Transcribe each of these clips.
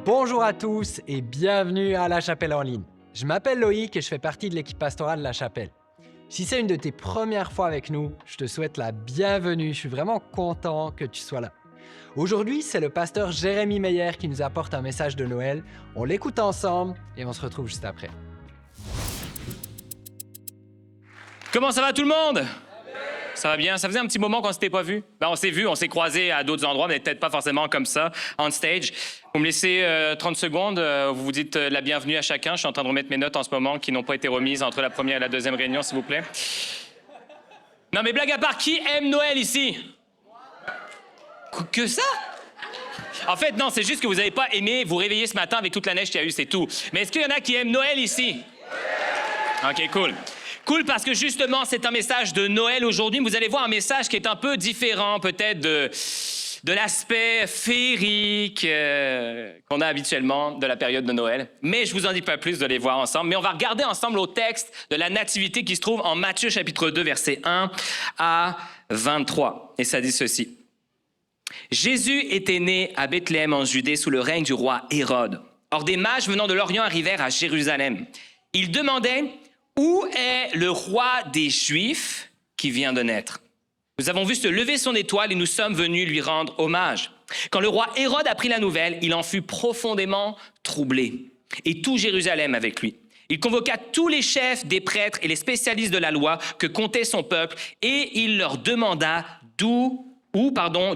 Bonjour à tous et bienvenue à La Chapelle en ligne. Je m'appelle Loïc et je fais partie de l'équipe pastorale de La Chapelle. Si c'est une de tes premières fois avec nous, je te souhaite la bienvenue. Je suis vraiment content que tu sois là. Aujourd'hui, c'est le pasteur Jérémy Meyer qui nous apporte un message de Noël. On l'écoute ensemble et on se retrouve juste après. Comment ça va tout le monde? Ça va bien? Ça faisait un petit moment qu'on s'était pas vu. On s'est vu, on s'est croisés à d'autres endroits, mais peut-être pas forcément comme ça, on stage. Vous me laissez 30 secondes, vous vous dites la bienvenue à chacun. Je suis en train de remettre mes notes en ce moment qui n'ont pas été remises entre la première et la deuxième réunion, s'il vous plaît. Non mais blague à part, qui aime Noël ici? Que ça? En fait, non, c'est juste que vous n'avez pas aimé vous réveiller ce matin avec toute la neige qu'il y a eu, c'est tout. Mais est-ce qu'il y en a qui aiment Noël ici? OK, cool. Cool parce que justement, c'est un message de Noël aujourd'hui. Vous allez voir un message qui est un peu différent peut-être de l'aspect féerique qu'on a habituellement de la période de Noël. Mais je vous en dis pas plus, de les voir ensemble. Mais on va regarder ensemble au texte de la Nativité qui se trouve en Matthieu chapitre 2, versets 1 à 23. Et ça dit ceci. Jésus était né à Bethléem en Judée sous le règne du roi Hérode. Or des mages venant de l'Orient arrivèrent à Jérusalem. Ils demandaient « Où est le roi des Juifs qui vient de naître? Nous avons vu se lever son étoile et nous sommes venus lui rendre hommage. » Quand le roi Hérode apprit la nouvelle, il en fut profondément troublé, et tout Jérusalem avec lui. Il convoqua tous les chefs des prêtres et les spécialistes de la loi que comptait son peuple, et il leur demanda où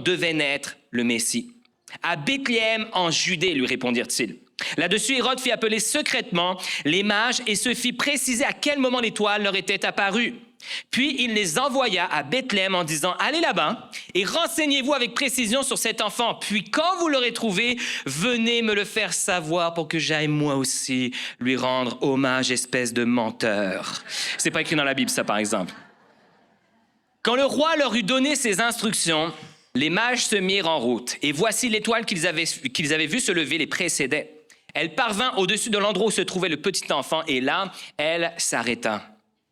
devait naître le Messie. « À Bethléem en Judée, lui répondirent-ils. » Là-dessus, Hérode fit appeler secrètement les mages et se fit préciser à quel moment l'étoile leur était apparue. Puis il les envoya à Bethléem en disant « Allez là-bas et renseignez-vous avec précision sur cet enfant. Puis quand vous l'aurez trouvé, venez me le faire savoir pour que j'aille moi aussi lui rendre hommage, espèce de menteur. » C'est pas écrit dans la Bible, ça, par exemple. Quand le roi leur eut donné ses instructions, les mages se mirent en route. Et voici l'étoile qu'ils avaient vue se lever les précédait. Elle parvint au-dessus de l'endroit où se trouvait le petit enfant, et là, elle s'arrêta.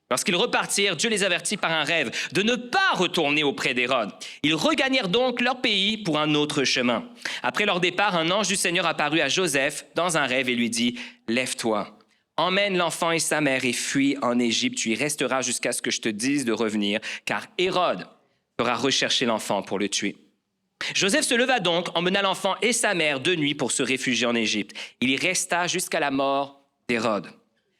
Lorsqu'ils repartirent, Dieu les avertit par un rêve de ne pas retourner auprès d'Hérode. Ils regagnèrent donc leur pays pour un autre chemin. Après leur départ, un ange du Seigneur apparut à Joseph dans un rêve et lui dit « Lève-toi, emmène l'enfant et sa mère et fuis en Égypte. Tu y resteras jusqu'à ce que je te dise de revenir, car Hérode fera rechercher l'enfant pour le tuer. » Joseph se leva donc, emmena l'enfant et sa mère de nuit pour se réfugier en Égypte. Il y resta jusqu'à la mort d'Hérode.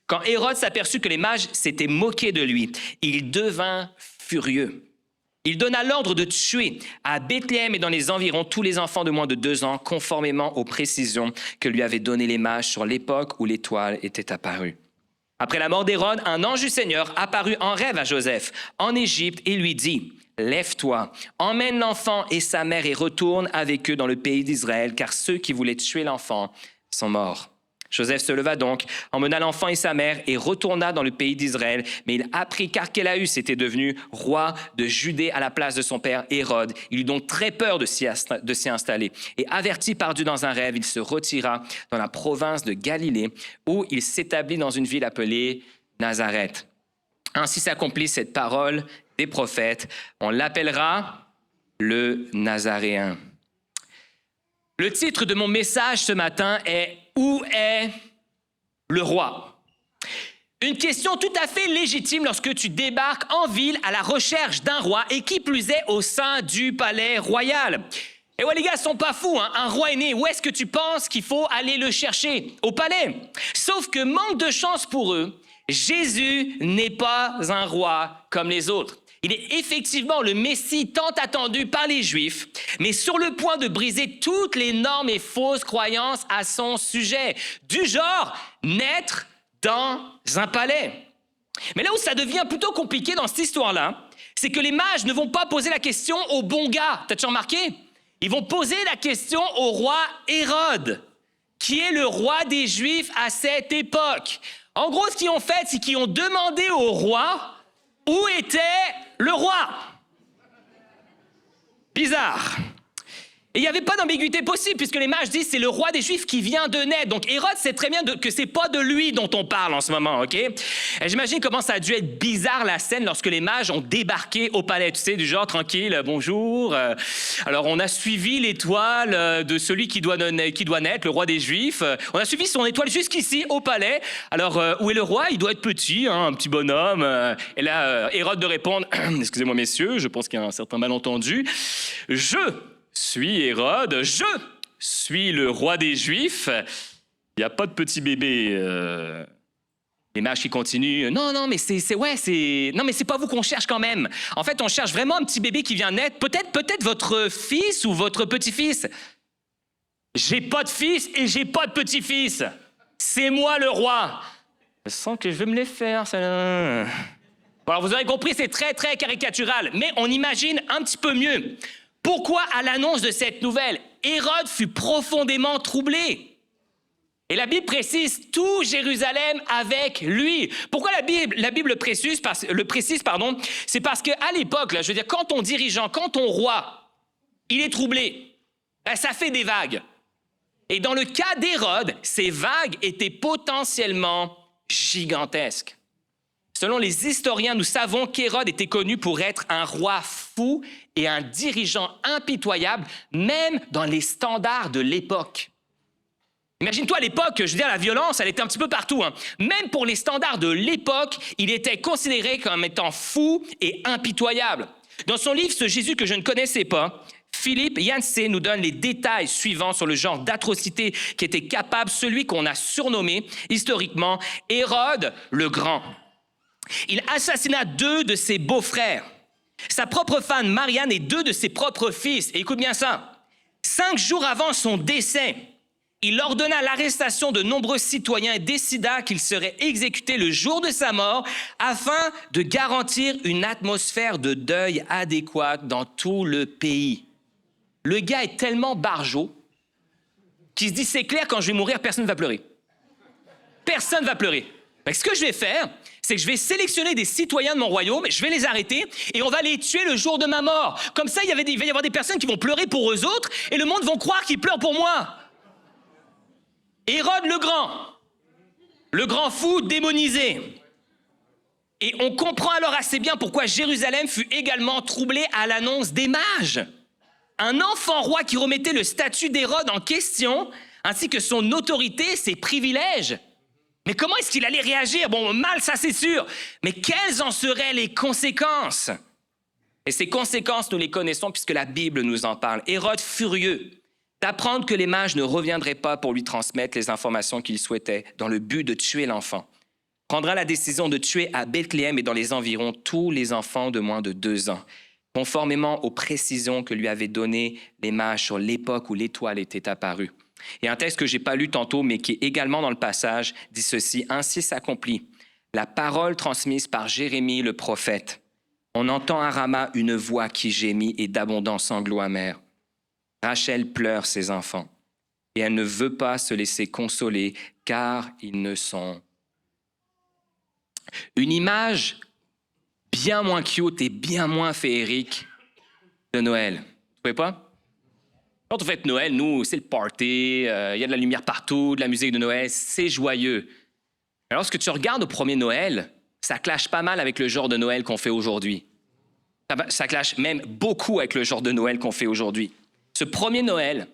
Quand Hérode s'aperçut que les mages s'étaient moqués de lui, il devint furieux. Il donna l'ordre de tuer à Bethléem et dans les environs tous les enfants de moins de 2 ans, conformément aux précisions que lui avaient données les mages sur l'époque où l'étoile était apparue. Après la mort d'Hérode, un ange du Seigneur apparut en rêve à Joseph en Égypte et lui dit « Lève-toi, emmène l'enfant et sa mère et retourne avec eux dans le pays d'Israël, car ceux qui voulaient tuer l'enfant sont morts. » Joseph se leva donc, emmena l'enfant et sa mère et retourna dans le pays d'Israël. Mais il apprit qu'Archélaüs était devenu roi de Judée à la place de son père Hérode. Il eut donc très peur de s'y installer. Et averti par Dieu dans un rêve, il se retira dans la province de Galilée, où il s'établit dans une ville appelée Nazareth. Ainsi s'accomplit cette parole des prophètes. On l'appellera le Nazaréen. Le titre de mon message ce matin est « Où est le roi ?» Une question tout à fait légitime lorsque tu débarques en ville à la recherche d'un roi et qui plus est au sein du palais royal. Et ouais les gars, ils sont pas fous, hein? Un roi est né, où est-ce que tu penses qu'il faut aller le chercher? Au palais. Sauf que manque de chance pour eux, Jésus n'est pas un roi comme les autres. Il est effectivement le Messie tant attendu par les Juifs, mais sur le point de briser toutes les normes et fausses croyances à son sujet, du genre naître dans un palais. Mais là où ça devient plutôt compliqué dans cette histoire-là, c'est que les mages ne vont pas poser la question au bon gars. T'as-tu remarqué? Ils vont poser la question au roi Hérode, qui est le roi des Juifs à cette époque. En gros, ce qu'ils ont fait, c'est qu'ils ont demandé au roi où était le roi. Bizarre. Et il n'y avait pas d'ambiguïté possible, puisque les mages disent c'est le roi des Juifs qui vient de naître. Donc Hérode sait très bien que c'est pas de lui dont on parle en ce moment, OK? Et j'imagine comment ça a dû être bizarre la scène lorsque les mages ont débarqué au palais, tu sais, du genre tranquille, bonjour. Alors on a suivi l'étoile de celui qui doit naître, le roi des Juifs. On a suivi son étoile jusqu'ici au palais. Alors où est le roi? Il doit être petit, hein, un petit bonhomme. Et là, Hérode de répondre, excusez-moi messieurs, je pense qu'il y a un certain malentendu. Je suis Hérode, je suis le roi des Juifs. Il n'y a pas de petit bébé. Les mages qui continuent. Non, mais non, mais c'est pas vous qu'on cherche quand même. En fait, on cherche vraiment un petit bébé qui vient naître. Peut-être votre fils ou votre petit-fils. J'ai pas de fils et j'ai pas de petit-fils. C'est moi le roi. Je sens que je vais me les faire, ça. Bon, alors vous aurez compris, c'est très, très caricatural. Mais on imagine un petit peu mieux. Pourquoi, à l'annonce de cette nouvelle, Hérode fut profondément troublé? Et la Bible précise tout Jérusalem avec lui. Pourquoi la Bible le précise? C'est parce qu'à l'époque, je veux dire, quand ton dirigeant, quand ton roi, il est troublé, ben, ça fait des vagues. Et dans le cas d'Hérode, ces vagues étaient potentiellement gigantesques. Selon les historiens, nous savons qu'Hérode était connu pour être un roi fou et un dirigeant impitoyable, même dans les standards de l'époque. Imagine-toi à l'époque, je veux dire, la violence, elle était un petit peu partout. Hein. Même pour les standards de l'époque, il était considéré comme étant fou et impitoyable. Dans son livre « Ce Jésus que je ne connaissais pas », Philippe Yancey nous donne les détails suivants sur le genre d'atrocité qui était capable celui qu'on a surnommé historiquement Hérode le Grand. Il assassina 2 de ses beaux-frères, sa propre femme Marianne et 2 de ses propres fils. Et écoute bien ça, 5 jours avant son décès, il ordonna l'arrestation de nombreux citoyens et décida qu'il serait exécuté le jour de sa mort afin de garantir une atmosphère de deuil adéquate dans tout le pays. Le gars est tellement barjot qu'il se dit, c'est clair, quand je vais mourir, personne ne va pleurer. Personne ne va pleurer. Donc, ce que je vais faire, c'est que je vais sélectionner des citoyens de mon royaume, je vais les arrêter et on va les tuer le jour de ma mort. Comme ça, il va y avoir des personnes qui vont pleurer pour eux autres et le monde va croire qu'ils pleurent pour moi. Hérode le grand fou démonisé. Et on comprend alors assez bien pourquoi Jérusalem fut également troublée à l'annonce des mages. Un enfant roi qui remettait le statut d'Hérode en question, ainsi que son autorité, ses privilèges. Mais comment est-ce qu'il allait réagir? Bon, mal, ça c'est sûr. Mais quelles en seraient les conséquences? Et ces conséquences, nous les connaissons puisque la Bible nous en parle. Hérode furieux d'apprendre que les mages ne reviendraient pas pour lui transmettre les informations qu'il souhaitait dans le but de tuer l'enfant, prendra la décision de tuer à Bethléem et dans les environs tous les enfants de moins de 2 ans, conformément aux précisions que lui avaient données les mages sur l'époque où l'étoile était apparue. Et un texte que je n'ai pas lu tantôt, mais qui est également dans le passage, dit ceci: « Ainsi s'accomplit la parole transmise par Jérémie le prophète. On entend à Rama une voix qui gémit et d'abondants sanglots amers. Rachel pleure ses enfants, et elle ne veut pas se laisser consoler, car ils ne sont... » Une image bien moins cute et bien moins féerique de Noël. Vous trouvez pas? Quand on fête Noël, nous, c'est le party, il y a de la lumière partout, de la musique de Noël, c'est joyeux. Mais lorsque tu regardes au premier Noël, ça clash pas mal avec le genre de Noël qu'on fait aujourd'hui. Ça clash même beaucoup avec le genre de Noël qu'on fait aujourd'hui. Ce premier Noël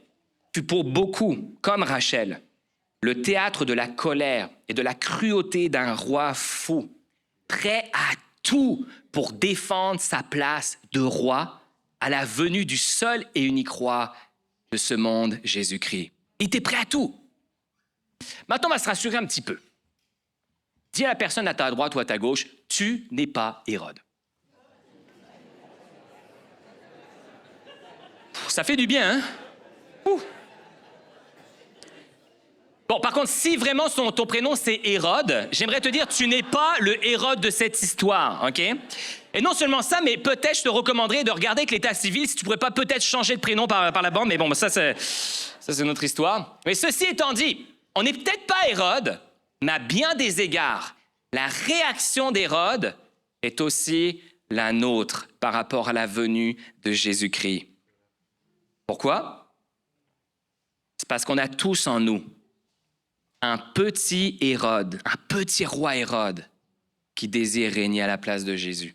fut pour beaucoup, comme Rachel, le théâtre de la colère et de la cruauté d'un roi fou, prêt à tout pour défendre sa place de roi à la venue du seul et unique roi de ce monde, Jésus-Christ. Il était prêt à tout. Maintenant, on va se rassurer un petit peu. Dis à la personne à ta droite ou à ta gauche, tu n'es pas Hérode. Ça fait du bien, hein? Ouh. Bon, par contre, si vraiment ton prénom c'est Hérode, j'aimerais te dire, tu n'es pas le Hérode de cette histoire, OK? Et non seulement ça, mais peut-être je te recommanderais de regarder avec l'état civil si tu pourrais pas peut-être changer de prénom par la bande, mais bon, ça c'est notre histoire. Mais ceci étant dit, on n'est peut-être pas Hérode, mais à bien des égards, la réaction d'Hérode est aussi la nôtre par rapport à la venue de Jésus-Christ. Pourquoi? C'est parce qu'on a tous en nous un petit Hérode, un petit roi Hérode qui désire régner à la place de Jésus.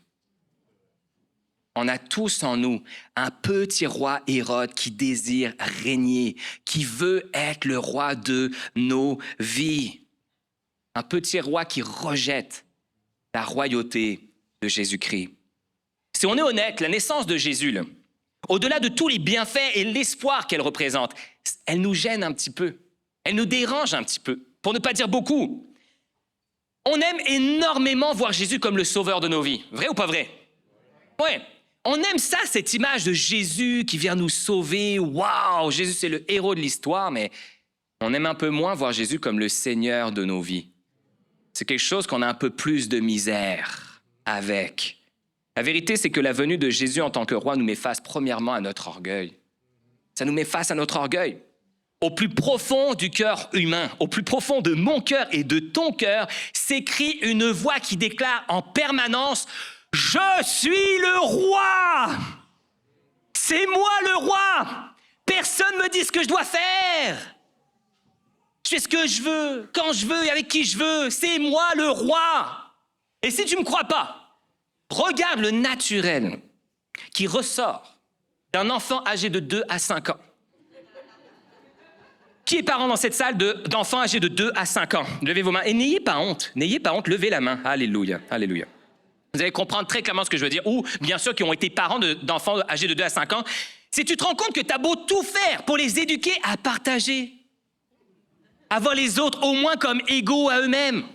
On a tous en nous un petit roi Hérode qui désire régner, qui veut être le roi de nos vies. Un petit roi qui rejette la royauté de Jésus-Christ. Si on est honnête, la naissance de Jésus, là, au-delà de tous les bienfaits et l'espoir qu'elle représente, elle nous gêne un petit peu. Elle nous dérange un petit peu, pour ne pas dire beaucoup. On aime énormément voir Jésus comme le sauveur de nos vies. Vrai ou pas vrai? Ouais. On aime ça, cette image de Jésus qui vient nous sauver. Waouh, Jésus, c'est le héros de l'histoire, mais on aime un peu moins voir Jésus comme le Seigneur de nos vies. C'est quelque chose qu'on a un peu plus de misère avec. La vérité, c'est que la venue de Jésus en tant que roi nous met face premièrement à notre orgueil. Ça nous met face à notre orgueil. Au plus profond du cœur humain, au plus profond de mon cœur et de ton cœur, s'écrit une voix qui déclare en permanence « Je suis le roi! C'est moi le roi! Personne ne me dit ce que je dois faire! Je fais ce que je veux, quand je veux et avec qui je veux. C'est moi le roi! » Et si tu ne me crois pas, regarde le naturel qui ressort d'un enfant âgé de 2 à 5 ans. Qui est parent dans cette salle d'enfants âgés de 2 à 5 ans? Levez vos mains et n'ayez pas honte, levez la main. Alléluia, alléluia. Vous allez comprendre très clairement ce que je veux dire. Ou, bien sûr, qui ont été parents d'enfants âgés de 2 à 5 ans. Si tu te rends compte que tu as beau tout faire pour les éduquer à partager, à voir les autres au moins comme égaux à eux-mêmes,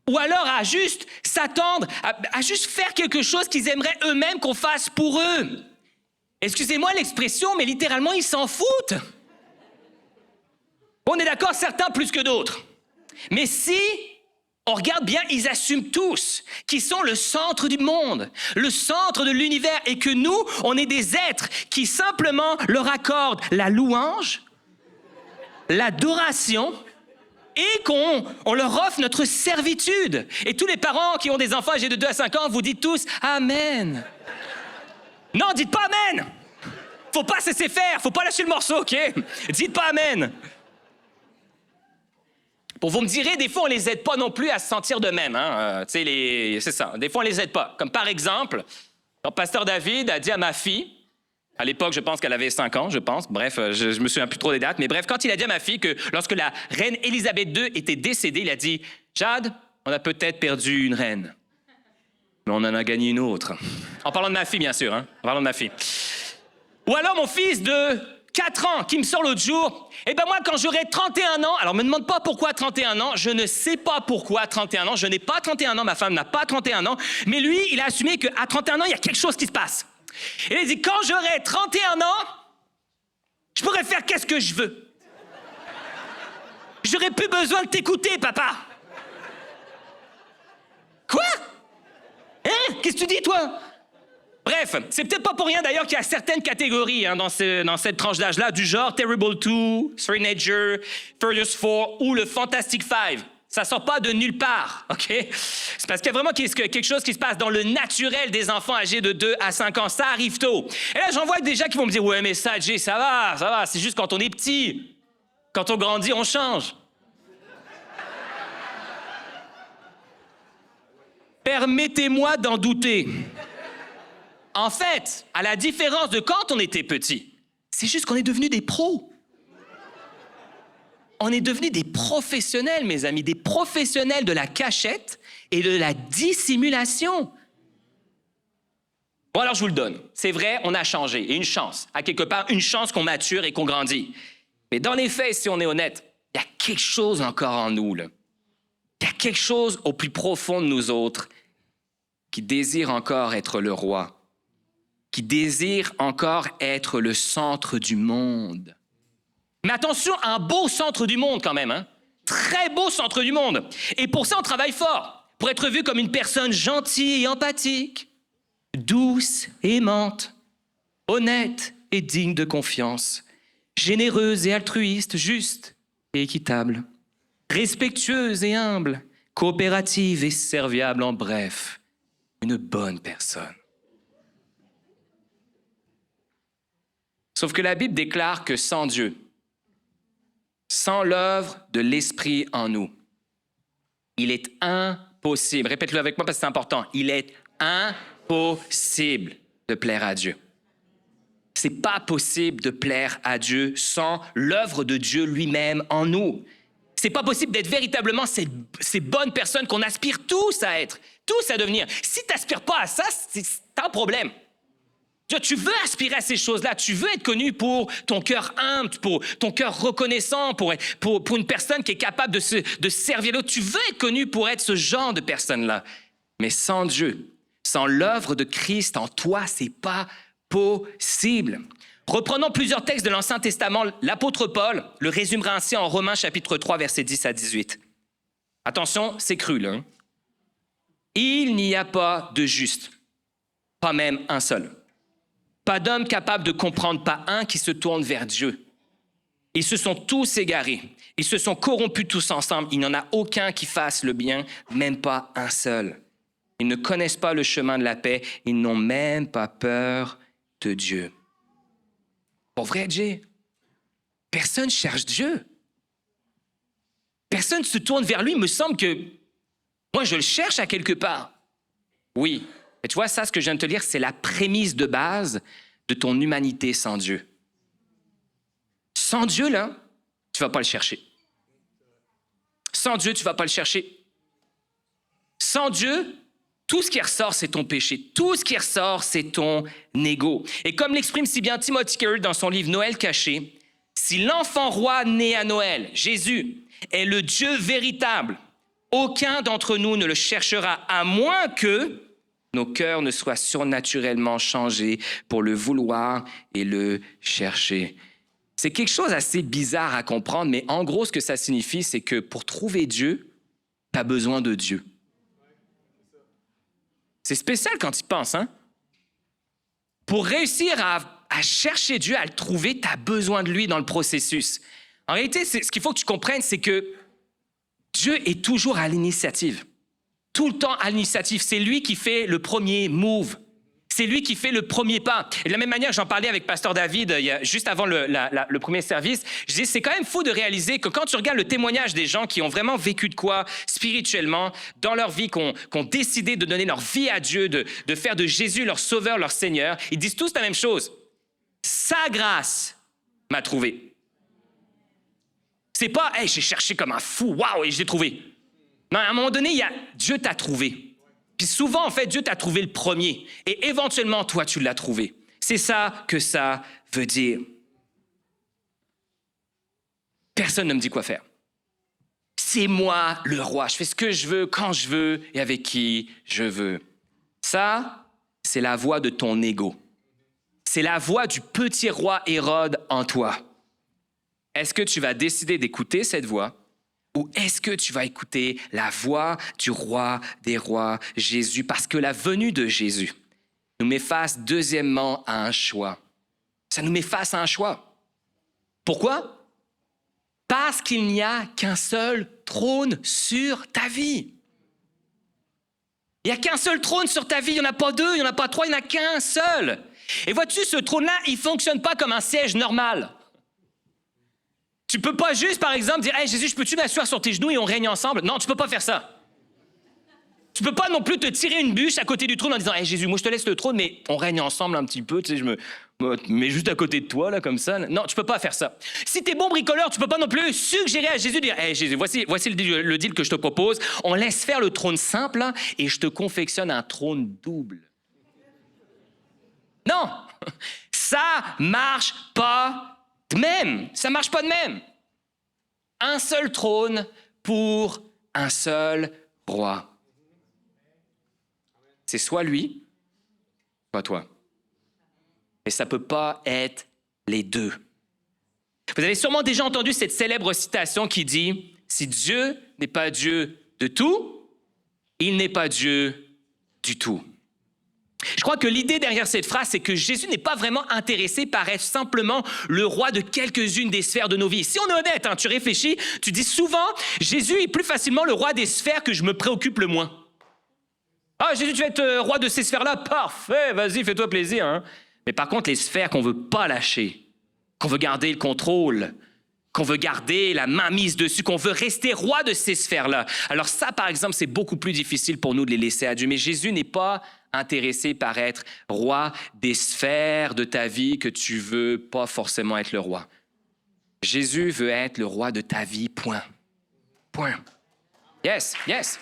ou alors à juste s'attendre, à juste faire quelque chose qu'ils aimeraient eux-mêmes qu'on fasse pour eux. Excusez-moi l'expression, mais littéralement, ils s'en foutent. On est d'accord, certains plus que d'autres. Mais si on regarde bien, ils assument tous qu'ils sont le centre du monde, le centre de l'univers, et que nous, on est des êtres qui simplement leur accordent la louange, l'adoration, et qu'on leur offre notre servitude. Et tous les parents qui ont des enfants âgés de 2 à 5 ans, vous dites tous « Amen ». Non, dites pas « Amen ». Faut pas se laisser faire, faut pas lâcher le morceau, OK? Dites pas « Amen ». Bon, vous me direz, des fois, on les aide pas non plus à se sentir de même. Hein? C'est ça. Des fois, on les aide pas. Comme par exemple, quand Pasteur David a dit à ma fille, à l'époque, je pense qu'elle avait 5 ans, je pense. Bref, je me souviens plus trop des dates. Mais bref, quand il a dit à ma fille que lorsque la reine Élisabeth II était décédée, il a dit « Jade, on a peut-être perdu une reine, mais on en a gagné une autre. » En parlant de ma fille, bien sûr. Hein? En parlant de ma fille. Ou alors mon fils de 4 ans qui me sort l'autre jour, « Eh ben moi, quand j'aurai 31 ans, alors me demande pas pourquoi 31 ans, je ne sais pas pourquoi 31 ans, je n'ai pas 31 ans, ma femme n'a pas 31 ans, mais lui, il a assumé qu'à 31 ans, il y a quelque chose qui se passe. Et il dit, quand j'aurai 31 ans, je pourrai faire qu'est-ce que je veux. J'aurai plus besoin de t'écouter, papa. Quoi? Hein? Qu'est-ce que tu dis, toi? Bref, c'est peut-être pas pour rien d'ailleurs qu'il y a certaines catégories dans cette tranche d'âge-là, du genre Terrible 2, Three-Nager, Furious 4 ou le Fantastic 5. Ça sort pas de nulle part, OK? C'est parce qu'il y a vraiment quelque chose qui se passe dans le naturel des enfants âgés de 2 à 5 ans. Ça arrive tôt. Et là, j'en vois des gens qui vont me dire, « Ouais, mais ça, Jay, ça va. C'est juste quand on est petit. Quand on grandit, on change. » Permettez-moi d'en douter. En fait, à la différence de quand on était petit, c'est juste qu'on est devenus des pros. On est devenus des professionnels, mes amis, des professionnels de la cachette et de la dissimulation. Bon, alors je vous le donne. C'est vrai, on a changé. Et une chance, à quelque part, une chance qu'on mature et qu'on grandit. Mais dans les faits, si on est honnête, il y a quelque chose encore en nous, là. Il y a quelque chose au plus profond de nous autres qui désire encore être le roi, qui désire encore être le centre du monde. Mais attention, un beau centre du monde quand même, hein? Très beau centre du monde. Et pour ça, on travaille fort, pour être vu comme une personne gentille et empathique, douce et aimante, honnête et digne de confiance, généreuse et altruiste, juste et équitable, respectueuse et humble, coopérative et serviable, en bref, une bonne personne. Sauf que la Bible déclare que sans Dieu, sans l'œuvre de l'Esprit en nous. Il est impossible, répète-le avec moi parce que c'est important, il est impossible de plaire à Dieu. C'est pas possible de plaire à Dieu sans l'œuvre de Dieu lui-même en nous. C'est pas possible d'être véritablement ces bonnes personnes qu'on aspire tous à être, tous à devenir. Si tu n'aspires pas à ça, c'est un problème. Tu veux aspirer à ces choses-là, tu veux être connu pour ton cœur humble, pour ton cœur reconnaissant, pour une personne qui est capable de servir l'autre. Tu veux être connu pour être ce genre de personne-là. Mais sans Dieu, sans l'œuvre de Christ en toi, c'est pas possible. Reprenons plusieurs textes de l'Ancien Testament. L'apôtre Paul le résumera ainsi en Romains chapitre 3, versets 10 à 18. Attention, c'est cru là. Il n'y a pas de juste, pas même un seul. Pas d'homme capable de comprendre, pas un qui se tourne vers Dieu. Ils se sont tous égarés. Ils se sont corrompus tous ensemble. Il n'y en a aucun qui fasse le bien, même pas un seul. Ils ne connaissent pas le chemin de la paix. Ils n'ont même pas peur de Dieu. Pour vrai, Jay, personne cherche Dieu. Personne se tourne vers lui. Il me semble que moi, je le cherche à quelque part. Oui. Et tu vois, ça, ce que je viens de te lire, c'est la prémisse de base de ton humanité sans Dieu. Sans Dieu, là, tu ne vas pas le chercher. Sans Dieu, tu ne vas pas le chercher. Sans Dieu, tout ce qui ressort, c'est ton péché. Tout ce qui ressort, c'est ton ego. Et comme l'exprime si bien Timothy Keller dans son livre Noël caché, si l'enfant roi né à Noël, Jésus, est le Dieu véritable, aucun d'entre nous ne le cherchera à moins que nos cœurs ne soient surnaturellement changés pour le vouloir et le chercher. C'est quelque chose d'assez bizarre à comprendre, mais en gros, ce que ça signifie, c'est que pour trouver Dieu, tu as besoin de Dieu. C'est spécial quand tu y penses, hein? Pour réussir à chercher Dieu, à le trouver, tu as besoin de lui dans le processus. En réalité, ce qu'il faut que tu comprennes, c'est que Dieu est toujours à l'initiative. Tout le temps à l'initiative. C'est lui qui fait le premier move. C'est lui qui fait le premier pas. Et de la même manière, j'en parlais avec Pasteur David juste avant le premier service. Je dis, c'est quand même fou de réaliser que quand tu regardes le témoignage des gens qui ont vraiment vécu de quoi spirituellement dans leur vie, qui ont décidé de donner leur vie à Dieu, de faire de Jésus leur sauveur, leur Seigneur, ils disent tous la même chose. Sa grâce m'a trouvé. C'est pas, hey, j'ai cherché comme un fou, waouh, et je l'ai trouvé. Non, à un moment donné, Dieu t'a trouvé. Puis souvent, en fait, Dieu t'a trouvé le premier. Et éventuellement, toi, tu l'as trouvé. C'est ça que ça veut dire. Personne ne me dit quoi faire. C'est moi le roi. Je fais ce que je veux, quand je veux et avec qui je veux. Ça, c'est la voix de ton ego. C'est la voix du petit roi Hérode en toi. Est-ce que tu vas décider d'écouter cette voix? Ou est-ce que tu vas écouter la voix du roi des rois, Jésus? Parce que la venue de Jésus nous met face, deuxièmement, à un choix. Ça nous met face à un choix. Pourquoi? Parce qu'il n'y a qu'un seul trône sur ta vie. Il n'y a qu'un seul trône sur ta vie. Il n'y en a pas deux, il n'y en a pas trois, il n'y en a qu'un seul. Et vois-tu, ce trône-là, il ne fonctionne pas comme un siège normal. Tu peux pas juste, par exemple, dire « Hey, Jésus, peux-tu m'asseoir sur tes genoux et on règne ensemble? » Non, tu peux pas faire ça. Tu peux pas non plus te tirer une bûche à côté du trône en disant « Hey, Jésus, moi, je te laisse le trône, mais on règne ensemble un petit peu, tu sais, je me mets juste à côté de toi, là, comme ça. » Non, tu peux pas faire ça. Si t'es bon bricoleur, tu peux pas non plus suggérer à Jésus, dire « Hey, Jésus, voici le deal que je te propose. On laisse faire le trône simple, là, et je te confectionne un trône double. » Non, ça marche pas de même. Ça marche pas de même. Un seul trône pour un seul roi. C'est soit lui, soit toi. Mais ça peut pas être les deux. Vous avez sûrement déjà entendu cette célèbre citation qui dit « Si Dieu n'est pas Dieu de tout, il n'est pas Dieu du tout. » Je crois que l'idée derrière cette phrase, c'est que Jésus n'est pas vraiment intéressé par être simplement le roi de quelques-unes des sphères de nos vies. Si on est honnête, tu réfléchis, tu dis souvent, Jésus est plus facilement le roi des sphères que je me préoccupe le moins. Ah, Jésus, tu vas être roi de ces sphères-là? Parfait, vas-y, fais-toi plaisir. Hein. Mais par contre, les sphères qu'on ne veut pas lâcher, qu'on veut garder le contrôle, qu'on veut garder la main mise dessus, qu'on veut rester roi de ces sphères-là. Alors ça, par exemple, c'est beaucoup plus difficile pour nous de les laisser à Dieu. Mais Jésus n'est pas intéressé par être roi des sphères de ta vie que tu veux pas forcément être le roi. Jésus veut être le roi de ta vie, point. Point. Yes, yes.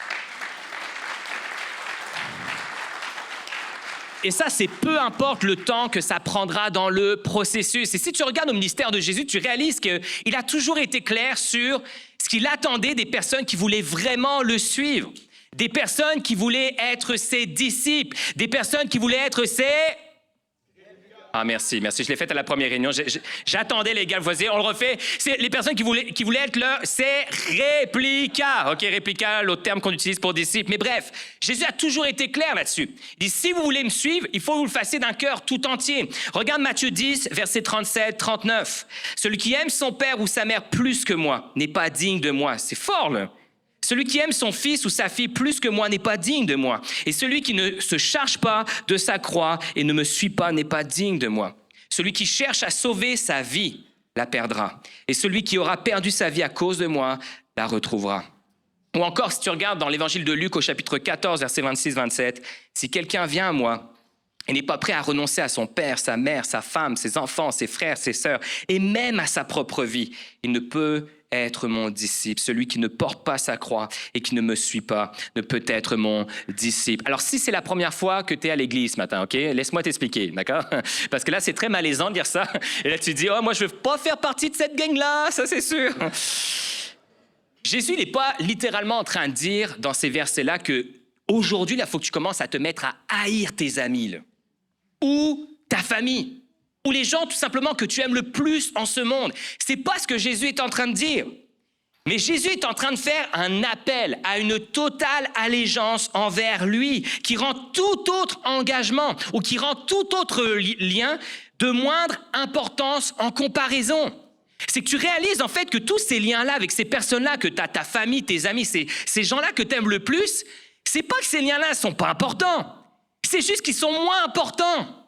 Et ça, c'est peu importe le temps que ça prendra dans le processus. Et si tu regardes au ministère de Jésus, tu réalises qu'il a toujours été clair sur ce qu'il attendait des personnes qui voulaient vraiment le suivre, des personnes qui voulaient être ses disciples, des personnes qui voulaient être ses... Ah, merci. Je l'ai fait à la première réunion. J'attendais les gars, vas-y, on le refait. C'est les personnes qui voulaient être là, c'est réplica. OK, réplica, l'autre terme qu'on utilise pour disciple. Mais bref, Jésus a toujours été clair là-dessus. Il dit, si vous voulez me suivre, il faut que vous le fassiez d'un cœur tout entier. Regarde Matthieu 10, versets 37, 39. Celui qui aime son père ou sa mère plus que moi n'est pas digne de moi. C'est fort, là. Celui qui aime son fils ou sa fille plus que moi n'est pas digne de moi. Et celui qui ne se charge pas de sa croix et ne me suit pas n'est pas digne de moi. Celui qui cherche à sauver sa vie la perdra. Et celui qui aura perdu sa vie à cause de moi la retrouvera. Ou encore, si tu regardes dans l'évangile de Luc au chapitre 14, versets 26-27, si quelqu'un vient à moi et n'est pas prêt à renoncer à son père, sa mère, sa femme, ses enfants, ses frères, ses sœurs, et même à sa propre vie, il ne peut être mon disciple. Celui qui ne porte pas sa croix et qui ne me suit pas ne peut être mon disciple. Alors, si c'est la première fois que tu es à l'église ce matin, OK? Laisse-moi t'expliquer, d'accord? Parce que là, c'est très malaisant de dire ça. Et là, tu dis, oh, moi, je ne veux pas faire partie de cette gang-là, ça, c'est sûr. Jésus n'est pas littéralement en train de dire dans ces versets-là que aujourd'hui, il faut que tu commences à te mettre à haïr tes amis, là, ou ta famille, ou les gens tout simplement que tu aimes le plus en ce monde. C'est pas ce que Jésus est en train de dire. Mais Jésus est en train de faire un appel à une totale allégeance envers lui, qui rend tout autre engagement ou qui rend tout autre lien de moindre importance en comparaison. C'est que tu réalises en fait que tous ces liens-là avec ces personnes-là, que tu as ta famille, tes amis, ces gens-là que tu aimes le plus, c'est pas que ces liens-là ne sont pas importants. C'est juste qu'ils sont moins importants.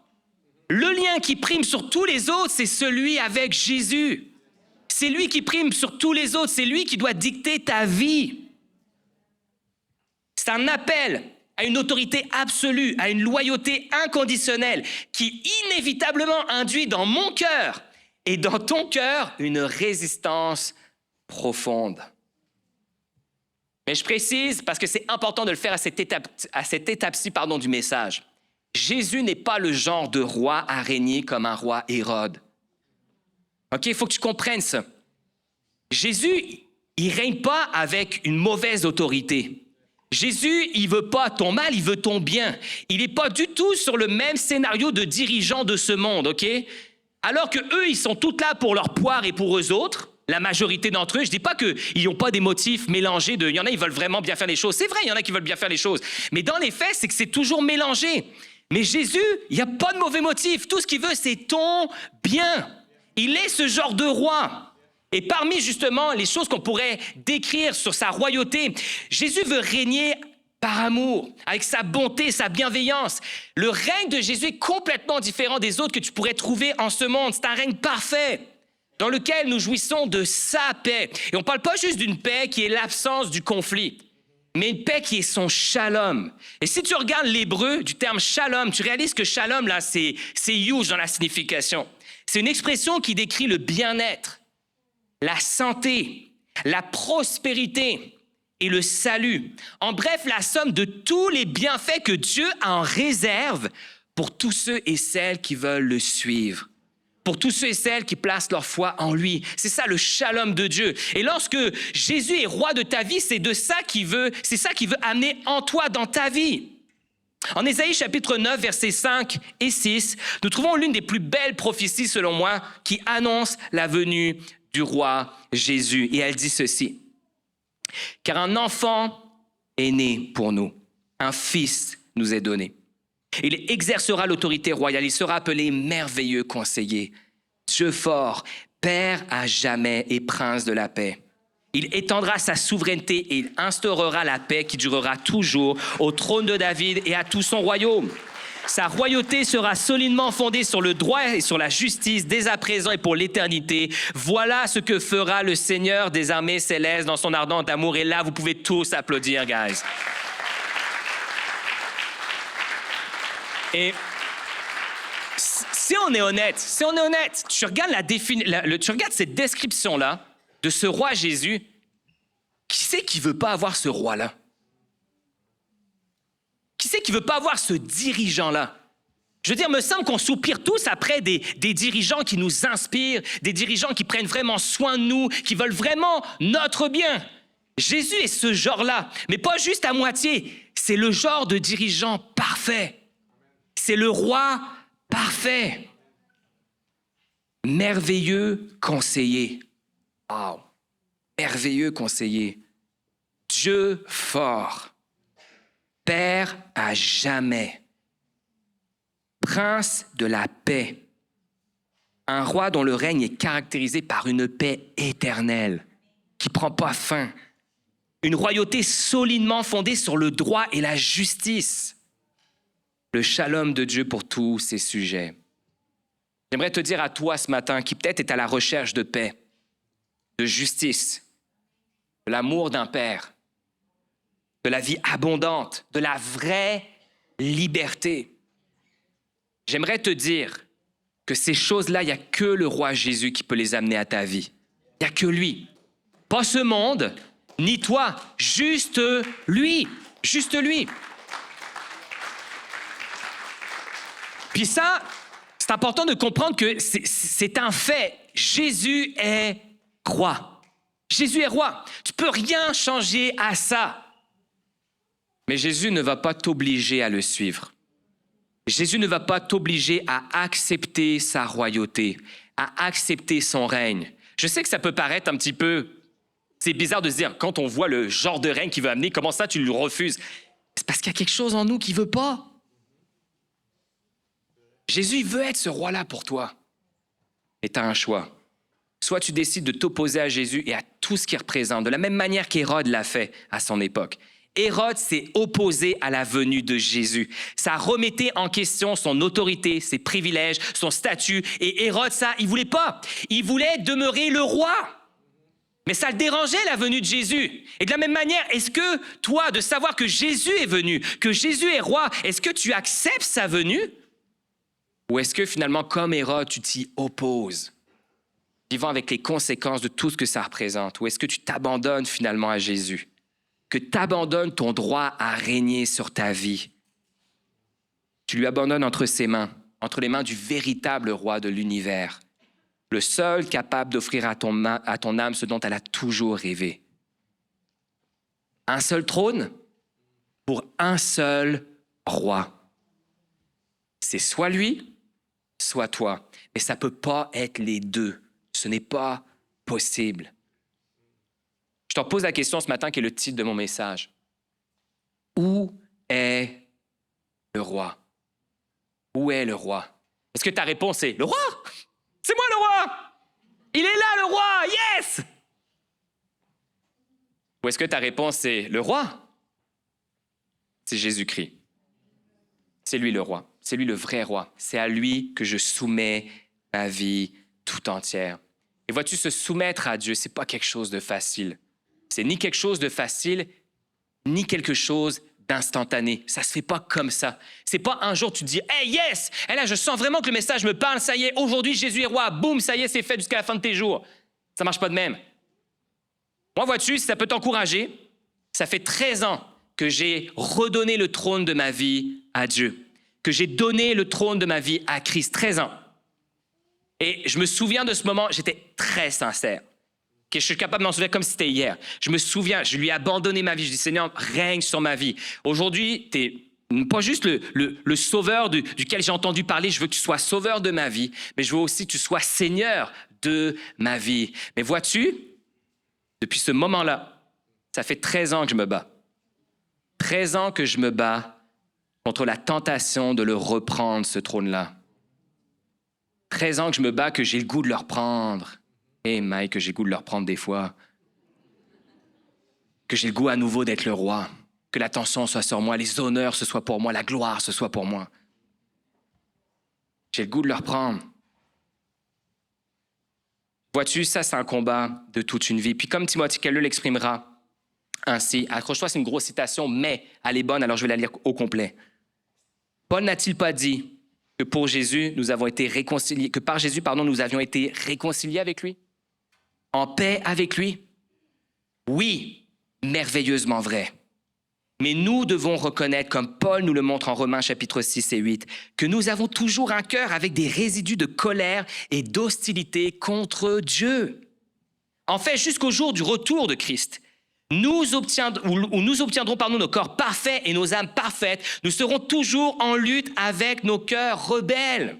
Le lien qui prime sur tous les autres, c'est celui avec Jésus. C'est lui qui prime sur tous les autres. C'est lui qui doit dicter ta vie. C'est un appel à une autorité absolue, à une loyauté inconditionnelle qui inévitablement induit dans mon cœur et dans ton cœur une résistance profonde. Mais je précise, parce que c'est important de le faire à cette étape-ci du message. Jésus n'est pas le genre de roi à régner comme un roi Hérode. OK, il faut que tu comprennes ça. Jésus, il ne règne pas avec une mauvaise autorité. Jésus, il ne veut pas ton mal, il veut ton bien. Il n'est pas du tout sur le même scénario de dirigeant de ce monde, OK? Alors qu'eux, ils sont tous là pour leur poire et pour eux autres, la majorité d'entre eux. Je ne dis pas qu'ils n'ont pas des motifs mélangés. Il y en a, ils veulent vraiment bien faire les choses. C'est vrai, il y en a qui veulent bien faire les choses. Mais dans les faits, c'est que c'est toujours mélangé. Mais Jésus, il n'y a pas de mauvais motif. Tout ce qu'il veut, c'est ton bien. Il est ce genre de roi. Et parmi justement les choses qu'on pourrait décrire sur sa royauté, Jésus veut régner par amour, avec sa bonté, sa bienveillance. Le règne de Jésus est complètement différent des autres que tu pourrais trouver en ce monde. C'est un règne parfait dans lequel nous jouissons de sa paix. Et on ne parle pas juste d'une paix qui est l'absence du conflit, mais une paix qui est son shalom. Et si tu regardes l'hébreu du terme shalom, tu réalises que shalom, là, c'est huge dans la signification. C'est une expression qui décrit le bien-être, la santé, la prospérité et le salut. En bref, la somme de tous les bienfaits que Dieu a en réserve pour tous ceux et celles qui veulent le suivre. Pour tous ceux et celles qui placent leur foi en lui. C'est ça le shalom de Dieu. Et lorsque Jésus est roi de ta vie, c'est ça qu'il veut amener en toi, dans ta vie. En Ésaïe chapitre 9, versets 5 et 6, nous trouvons l'une des plus belles prophéties, selon moi, qui annonce la venue du roi Jésus. Et elle dit ceci: « Car un enfant est né pour nous, un fils nous est donné. Il exercera l'autorité royale, il sera appelé merveilleux conseiller, Dieu fort, Père à jamais et prince de la paix. Il étendra sa souveraineté et il instaurera la paix qui durera toujours au trône de David et à tout son royaume. Sa royauté sera solidement fondée sur le droit et sur la justice dès à présent et pour l'éternité. Voilà ce que fera le Seigneur des armées célestes dans son ardent amour. Et là, vous pouvez tous applaudir, guys. Et si on est honnête, tu regardes, tu regardes cette description-là de ce roi Jésus, qui c'est qui veut pas avoir ce roi-là? Qui c'est qui veut pas avoir ce dirigeant-là? Je veux dire, me semble qu'on soupire tous après des dirigeants qui nous inspirent, des dirigeants qui prennent vraiment soin de nous, qui veulent vraiment notre bien. Jésus est ce genre-là, mais pas juste à moitié. C'est le genre de dirigeant parfait. C'est le roi parfait. Merveilleux conseiller. Wow. Merveilleux conseiller. Dieu fort. Père à jamais, prince de la paix, un roi dont le règne est caractérisé par une paix éternelle qui ne prend pas fin, une royauté solidement fondée sur le droit et la justice, le shalom de Dieu pour tous ses sujets. J'aimerais te dire à toi ce matin qui peut-être est à la recherche de paix, de justice, de l'amour d'un père, de la vie abondante, de la vraie liberté. J'aimerais te dire que ces choses-là, il n'y a que le roi Jésus qui peut les amener à ta vie. Il n'y a que lui. Pas ce monde, ni toi, juste lui. Juste lui. Puis ça, c'est important de comprendre que c'est un fait. Jésus est roi. Jésus est roi. Tu ne peux rien changer à ça. Mais Jésus ne va pas t'obliger à le suivre. Jésus ne va pas t'obliger à accepter sa royauté, à accepter son règne. Je sais que ça peut paraître un petit peu... C'est bizarre de se dire, quand on voit le genre de règne qu'il veut amener, comment ça tu le refuses? C'est parce qu'il y a quelque chose en nous qui ne veut pas. Jésus, il veut être ce roi-là pour toi. Et tu as un choix. Soit tu décides de t'opposer à Jésus et à tout ce qu'il représente, de la même manière qu'Hérode l'a fait à son époque. Hérode s'est opposé à la venue de Jésus. Ça remettait en question son autorité, ses privilèges, son statut. Et Hérode, ça, il voulait pas. Il voulait demeurer le roi. Mais ça le dérangeait, la venue de Jésus. Et de la même manière, est-ce que toi, de savoir que Jésus est venu, que Jésus est roi, est-ce que tu acceptes sa venue? Ou est-ce que finalement, comme Hérode, tu t'y opposes, vivant avec les conséquences de tout ce que ça représente? Ou est-ce que tu t'abandonnes finalement à Jésus? Que tu abandonnes ton droit à régner sur ta vie. Tu lui abandonnes entre ses mains, entre les mains du véritable roi de l'univers, le seul capable d'offrir à ton âme ce dont elle a toujours rêvé. Un seul trône pour un seul roi. C'est soit lui, soit toi. Mais ça ne peut pas être les deux. Ce n'est pas possible. Je te pose la question ce matin qui est le titre de mon message. Où est le roi? Où est le roi? Est-ce que ta réponse est « Le roi? C'est moi le roi! Il est là le roi! Yes! » Ou est-ce que ta réponse est « Le roi? C'est Jésus-Christ. C'est lui le roi. C'est lui le vrai roi. C'est à lui que je soumets ma vie tout entière. » Et vois-tu, se soumettre à Dieu, ce n'est pas quelque chose de facile. C'est ni quelque chose de facile, ni quelque chose d'instantané. Ça ne se fait pas comme ça. C'est pas un jour tu te dis « Hey, yes! Hey, là, je sens vraiment que le message me parle. Ça y est, aujourd'hui, Jésus est roi. Boum, ça y est, c'est fait jusqu'à la fin de tes jours. » Ça ne marche pas de même. Moi, vois-tu, si ça peut t'encourager, ça fait 13 ans que j'ai redonné le trône de ma vie à Dieu, que j'ai donné le trône de ma vie à Christ. 13 ans. Et je me souviens de ce moment, j'étais très sincère. Je suis capable de m'en souvenir comme si c'était hier. Je me souviens, je lui ai abandonné ma vie. Je dis, Seigneur, règne sur ma vie. Aujourd'hui, tu n'es pas juste le sauveur duquel j'ai entendu parler. Je veux que tu sois sauveur de ma vie, mais je veux aussi que tu sois Seigneur de ma vie. Mais vois-tu, depuis ce moment-là, ça fait 13 ans que je me bats. 13 ans que je me bats contre la tentation de le reprendre, ce trône-là. 13 ans que je me bats, que j'ai le goût de le reprendre. Et Mike, que j'ai le goût de leur prendre des fois. Que j'ai le goût à nouveau d'être le roi. Que l'attention soit sur moi, les honneurs ce soit pour moi, la gloire ce soit pour moi. J'ai le goût de le reprendre. Vois-tu, ça, c'est un combat de toute une vie. Puis comme Timothy Keller l'exprimera ainsi, accroche-toi, c'est une grosse citation, mais elle est bonne, alors je vais la lire au complet. Paul n'a-t-il pas dit que pour Jésus, nous avons été réconciliés, que par Jésus, nous avions été réconciliés avec lui? En paix avec lui? Oui, merveilleusement vrai. Mais nous devons reconnaître, comme Paul nous le montre en Romains chapitre 6 et 8, que nous avons toujours un cœur avec des résidus de colère et d'hostilité contre Dieu. En fait, jusqu'au jour du retour de Christ, nous obtiendrons par nous nos corps parfaits et nos âmes parfaites, nous serons toujours en lutte avec nos cœurs rebelles.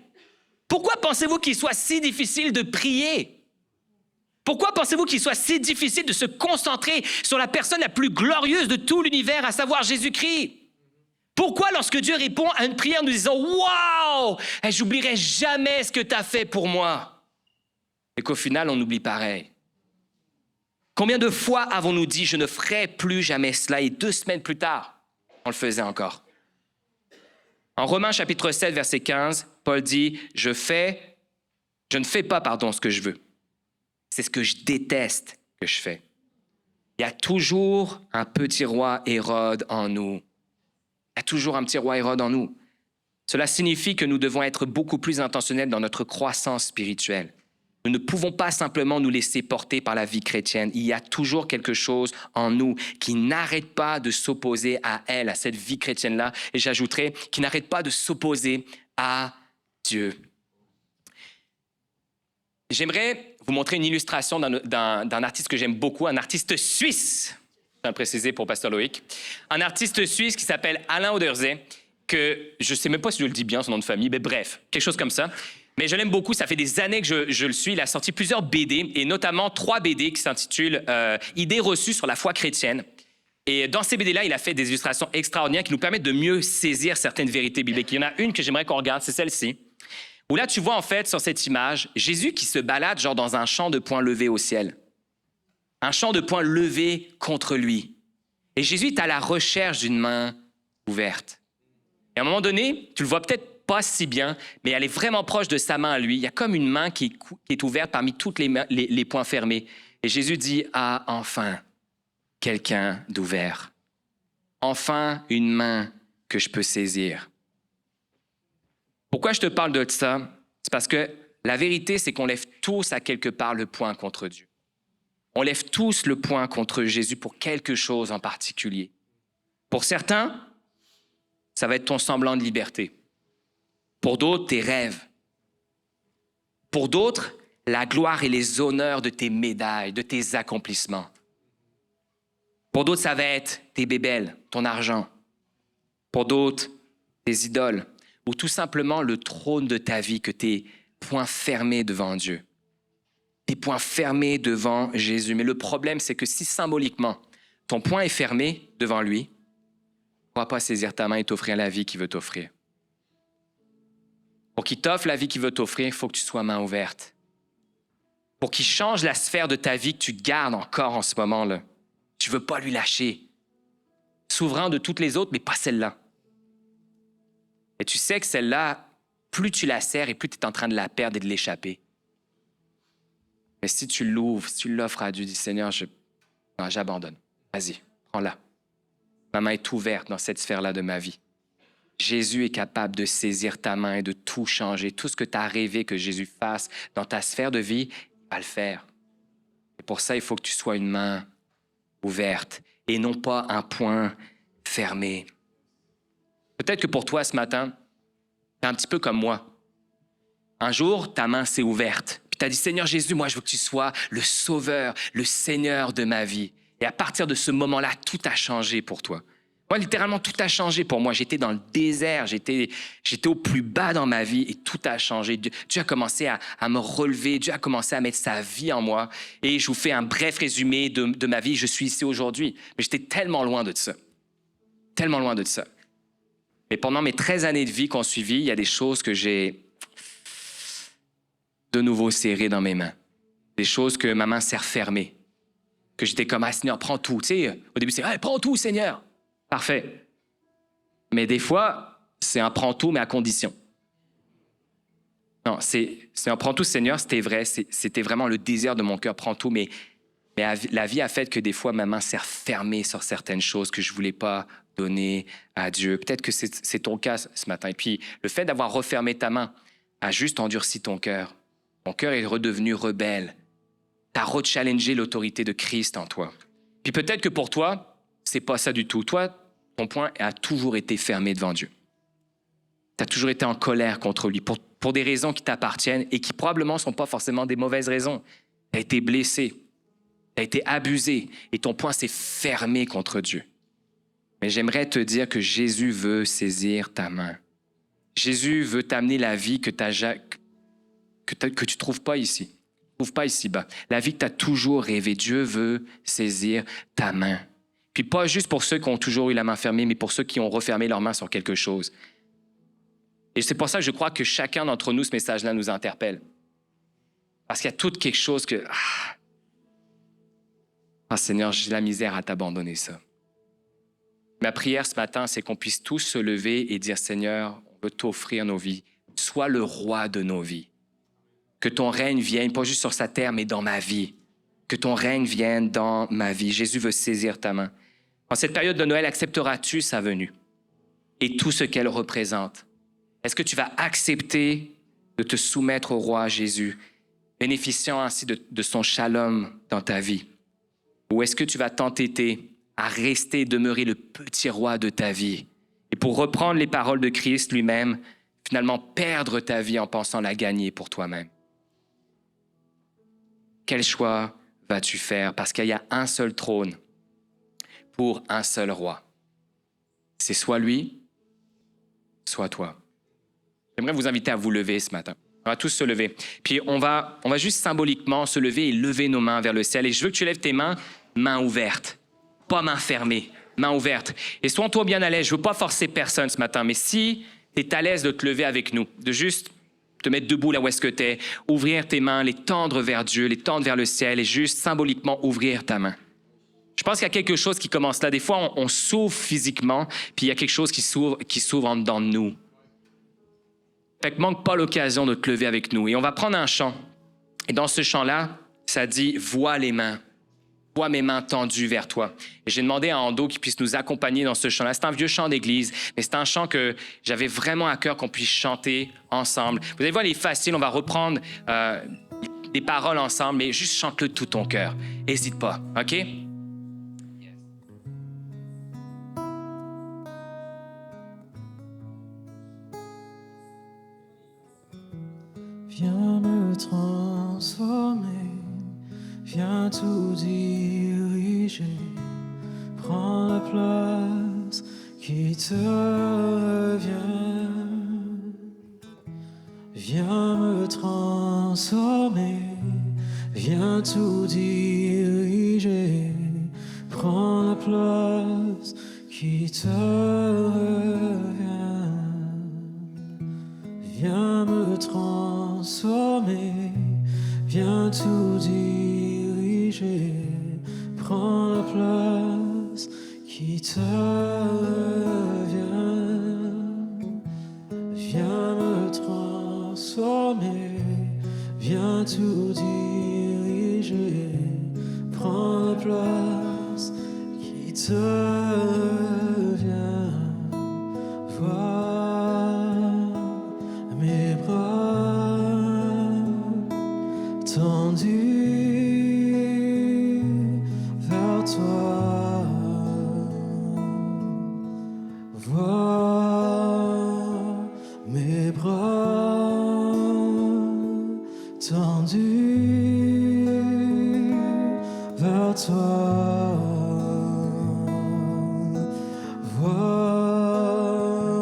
Pourquoi pensez-vous qu'il soit si difficile de prier? Pourquoi pensez-vous qu'il soit si difficile de se concentrer sur la personne la plus glorieuse de tout l'univers, à savoir Jésus-Christ? Pourquoi, lorsque Dieu répond à une prière, nous disons « Waouh, j'oublierai jamais ce que tu as fait pour moi » et qu'au final, on oublie pareil? Combien de fois avons-nous dit « Je ne ferai plus jamais cela » et 2 semaines plus tard, on le faisait encore? En Romains chapitre 7, verset 15, Paul dit « Je ne fais pas ce que je veux. C'est ce que je déteste que je fais. » Il y a toujours un petit roi Hérode en nous. Il y a toujours un petit roi Hérode en nous. Cela signifie que nous devons être beaucoup plus intentionnels dans notre croissance spirituelle. Nous ne pouvons pas simplement nous laisser porter par la vie chrétienne. Il y a toujours quelque chose en nous qui n'arrête pas de s'opposer à elle, à cette vie chrétienne-là. Et j'ajouterai, qui n'arrête pas de s'opposer à Dieu. J'aimerais vous montrer une illustration d'un artiste que j'aime beaucoup, un artiste suisse, je tiens à préciser pour Pasteur Loïc, un artiste suisse qui s'appelle Alain Oderzey, que je ne sais même pas si je le dis bien, son nom de famille, mais bref, quelque chose comme ça. Mais je l'aime beaucoup, ça fait des années que je le suis. Il a sorti plusieurs BD, et notamment 3 BD qui s'intitulent « Idées reçues sur la foi chrétienne ». Et dans ces BD-là, il a fait des illustrations extraordinaires qui nous permettent de mieux saisir certaines vérités bibliques. Il y en a une que j'aimerais qu'on regarde, c'est celle-ci. Où là, tu vois en fait sur cette image, Jésus qui se balade genre dans un champ de poings levés au ciel. Un champ de poings levés contre lui. Et Jésus est à la recherche d'une main ouverte. Et à un moment donné, tu le vois peut-être pas si bien, mais elle est vraiment proche de sa main à lui. Il y a comme une main qui est ouverte parmi toutes les poings fermés. Et Jésus dit, ah, enfin, quelqu'un d'ouvert. Enfin, une main que je peux saisir. Pourquoi je te parle de ça? C'est parce que la vérité, c'est qu'on lève tous à quelque part le poing contre Dieu. On lève tous le poing contre Jésus pour quelque chose en particulier. Pour certains, ça va être ton semblant de liberté. Pour d'autres, tes rêves. Pour d'autres, la gloire et les honneurs de tes médailles, de tes accomplissements. Pour d'autres, ça va être tes bébelles, ton argent. Pour d'autres, tes idoles. Ou tout simplement le trône de ta vie, que tes poings fermés devant Dieu. Tes poings fermés devant Jésus. Mais le problème, c'est que si symboliquement, ton poing est fermé devant lui, il ne pourra pas saisir ta main et t'offrir la vie qu'il veut t'offrir. Pour qu'il t'offre la vie qu'il veut t'offrir, il faut que tu sois main ouverte. Pour qu'il change la sphère de ta vie que tu gardes encore en ce moment-là. Tu ne veux pas lui lâcher. Souverain de toutes les autres, mais pas celle-là. Et tu sais que celle-là, plus tu la serres et plus tu es en train de la perdre et de l'échapper. Mais si tu l'ouvres, si tu l'offres à Dieu, dis Seigneur, j'abandonne. Vas-y, prends-la. Ma main est ouverte dans cette sphère-là de ma vie. Jésus est capable de saisir ta main et de tout changer. Tout ce que tu as rêvé que Jésus fasse dans ta sphère de vie, il va le faire. Et pour ça, il faut que tu sois une main ouverte et non pas un poing fermé. Peut-être que pour toi, ce matin, tu es un petit peu comme moi. Un jour, ta main s'est ouverte. Puis tu as dit, Seigneur Jésus, moi, je veux que tu sois le sauveur, le Seigneur de ma vie. Et à partir de ce moment-là, tout a changé pour toi. Moi, littéralement, tout a changé pour moi. J'étais dans le désert, j'étais au plus bas dans ma vie et tout a changé. Dieu a commencé à me relever, Dieu a commencé à mettre sa vie en moi. Et je vous fais un bref résumé de ma vie. Je suis ici aujourd'hui. Mais j'étais tellement loin de ça. Tellement loin de ça. Et pendant mes 13 années de vie qu'on suivit, il y a des choses que j'ai de nouveau serrées dans mes mains. Des choses que ma main s'est refermée. Que j'étais comme, ah Seigneur, prends tout. Tu sais, au début, c'est, hey, prends tout, Seigneur. Parfait. Mais des fois, c'est un prends tout, mais à condition. Non, Seigneur, prends tout, Seigneur, c'était vrai, c'était vraiment le désir de mon cœur, prends tout, mais la vie a fait que des fois, ma main s'est refermée sur certaines choses que je ne voulais pas donner à Dieu. Peut-être que c'est ton cas ce matin. Et puis, le fait d'avoir refermé ta main a juste endurci ton cœur. Ton cœur est redevenu rebelle. Tu as rechallengé l'autorité de Christ en toi. Puis peut-être que pour toi, c'est pas ça du tout. Toi, ton poing a toujours été fermé devant Dieu. Tu as toujours été en colère contre lui pour des raisons qui t'appartiennent et qui probablement ne sont pas forcément des mauvaises raisons. Tu as été blessé, tu as été abusé et ton poing s'est fermé contre Dieu. Mais j'aimerais te dire que Jésus veut saisir ta main. Jésus veut t'amener la vie que tu ne trouves pas ici. Tu ne trouves pas ici-bas. La vie que tu as toujours rêvé. Dieu veut saisir ta main. Puis pas juste pour ceux qui ont toujours eu la main fermée, mais pour ceux qui ont refermé leur main sur quelque chose. Et c'est pour ça que je crois que chacun d'entre nous, ce message-là nous interpelle. Parce qu'il y a tout quelque chose que... Ah Seigneur, j'ai la misère à t'abandonner ça. Ma prière ce matin, c'est qu'on puisse tous se lever et dire, Seigneur, on veut t'offrir nos vies. Sois le roi de nos vies. Que ton règne vienne, pas juste sur sa terre, mais dans ma vie. Que ton règne vienne dans ma vie. Jésus veut saisir ta main. En cette période de Noël, accepteras-tu sa venue et tout ce qu'elle représente? Est-ce que tu vas accepter de te soumettre au roi Jésus, bénéficiant ainsi de son shalom dans ta vie? Ou est-ce que tu vas t'entêter à rester et demeurer le petit roi de ta vie? Et pour reprendre les paroles de Christ lui-même, finalement perdre ta vie en pensant la gagner pour toi-même. Quel choix vas-tu faire? Parce qu'il y a un seul trône pour un seul roi. C'est soit lui, soit toi. J'aimerais vous inviter à vous lever ce matin. On va tous se lever. Puis on va juste symboliquement se lever et lever nos mains vers le ciel. Et je veux que tu lèves tes mains, mains ouvertes, pas mains fermées, mains ouvertes. Et sois-toi bien à l'aise. Je ne veux pas forcer personne ce matin, mais si tu es à l'aise de te lever avec nous, de juste te mettre debout là où est-ce que tu es, ouvrir tes mains, les tendre vers Dieu, les tendre vers le ciel et juste symboliquement ouvrir ta main. Je pense qu'il y a quelque chose qui commence là. Des fois, on s'ouvre physiquement, puis il y a quelque chose qui s'ouvre en dedans de nous. Fait que manque pas l'occasion de te lever avec nous. Et on va prendre un chant. Et dans ce chant-là, ça dit « Vois les mains, vois mes mains tendues vers toi ». Et j'ai demandé à Ando qu'il puisse nous accompagner dans ce chant-là. C'est un vieux chant d'église, mais c'est un chant que j'avais vraiment à cœur qu'on puisse chanter ensemble. Vous allez voir, il est facile. On va reprendre des paroles ensemble, mais juste chante-le de tout ton cœur. N'hésite pas, OK? Viens me transformer, viens tout diriger, prends la place qui te revient. Viens me transformer, viens tout diriger, prends la place qui te revient. Viens me transformer, viens tout diriger, prends la place qui te revient. Viens me transformer, viens tout diriger, prends la place qui te revient. Vois mes bras tendus vers toi. Vois mes bras tendus vers toi. Vois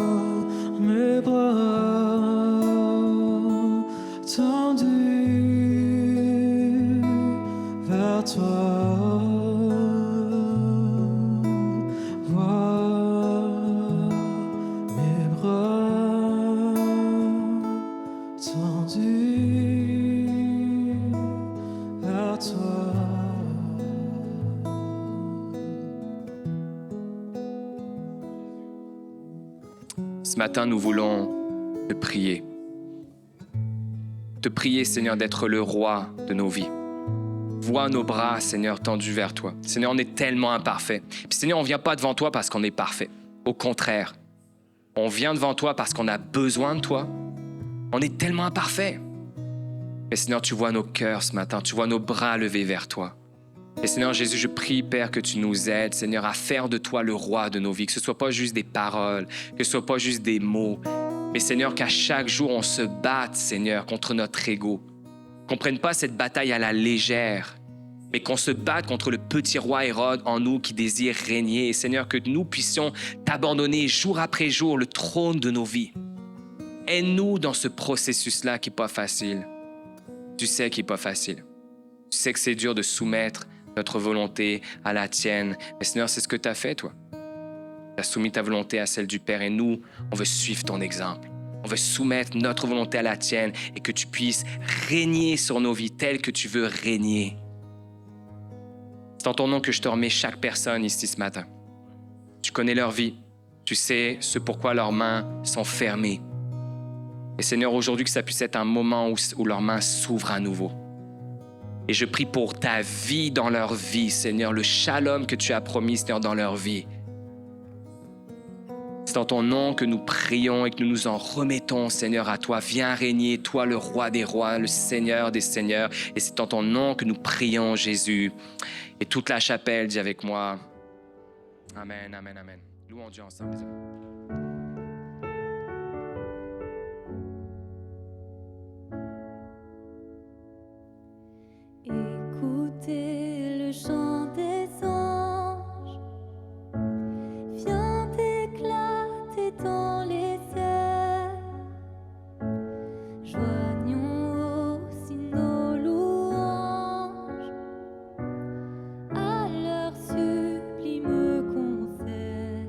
mes bras tendus vers toi. Vois mes bras tendus vers toi. Ce matin, nous voulons te prier. te prier, Seigneur, d'être le roi de nos vies. Vois nos bras, Seigneur, tendus vers toi. Seigneur, on est tellement imparfaits. Puis Seigneur, on ne vient pas devant toi parce qu'on est parfait. Au contraire, on vient devant toi parce qu'on a besoin de toi. On est tellement imparfaits. Mais Seigneur, tu vois nos cœurs ce matin, tu vois nos bras levés vers toi. Et Seigneur Jésus, je prie, Père, que tu nous aides, Seigneur, à faire de toi le roi de nos vies, que ce ne soit pas juste des paroles, que ce ne soit pas juste des mots, mais Seigneur, qu'à chaque jour, on se batte, Seigneur, contre notre ego. Qu'on ne prenne pas cette bataille à la légère, mais qu'on se batte contre le petit roi Hérode en nous qui désire régner. Et Seigneur, que nous puissions t'abandonner jour après jour le trône de nos vies. Aide-nous dans ce processus-là qui n'est pas facile. Tu sais qu'il n'est pas facile. Tu sais que c'est dur de soumettre notre volonté à la tienne. Mais Seigneur, c'est ce que tu as fait, toi. Tu as soumis ta volonté à celle du Père et nous, on veut suivre ton exemple. On veut soumettre notre volonté à la tienne et que tu puisses régner sur nos vies telles que tu veux régner. C'est en ton nom que je te remets chaque personne ici ce matin. Tu connais leur vie. Tu sais ce pourquoi leurs mains sont fermées. Et Seigneur, aujourd'hui, que ça puisse être un moment où leurs mains s'ouvrent à nouveau. Et je prie pour ta vie dans leur vie, Seigneur, le shalom que tu as promis, Seigneur, dans leur vie. C'est en ton nom que nous prions et que nous nous en remettons, Seigneur, à toi. Viens régner, toi le roi des rois, le Seigneur des seigneurs. Et c'est en ton nom que nous prions, Jésus. Et toute la chapelle dit avec moi, Amen, Amen, Amen. Louons Dieu ensemble, les amis. Écoutez le chant des anges, vient éclater dans les airs. Joignons aussi nos louanges à leur sublime concert.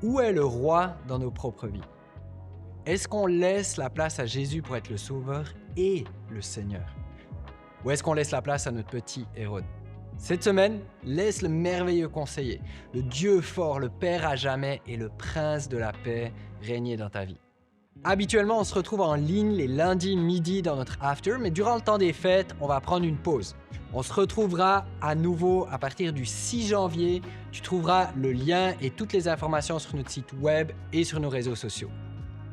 Où est le roi dans nos propres vies? Est-ce qu'on laisse la place à Jésus pour être le Sauveur et le Seigneur? Ou est-ce qu'on laisse la place à notre petit Hérode? Cette semaine, laisse le merveilleux conseiller, le Dieu fort, le Père à jamais et le Prince de la paix régner dans ta vie. Habituellement, on se retrouve en ligne les lundis midi dans notre after, mais durant le temps des fêtes, on va prendre une pause. On se retrouvera à nouveau à partir du 6 janvier. Tu trouveras le lien et toutes les informations sur notre site web et sur nos réseaux sociaux.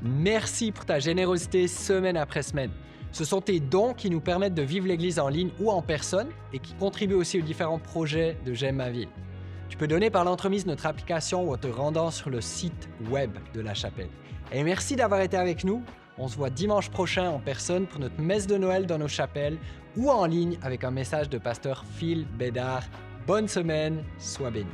Merci pour ta générosité semaine après semaine. Ce sont tes dons qui nous permettent de vivre l'Église en ligne ou en personne et qui contribuent aussi aux différents projets de J'aime ma ville. Tu peux donner par l'entremise de notre application ou en te rendant sur le site web de la chapelle. Et merci d'avoir été avec nous. On se voit dimanche prochain en personne pour notre messe de Noël dans nos chapelles ou en ligne avec un message de pasteur Phil Bédard. Bonne semaine, sois béni.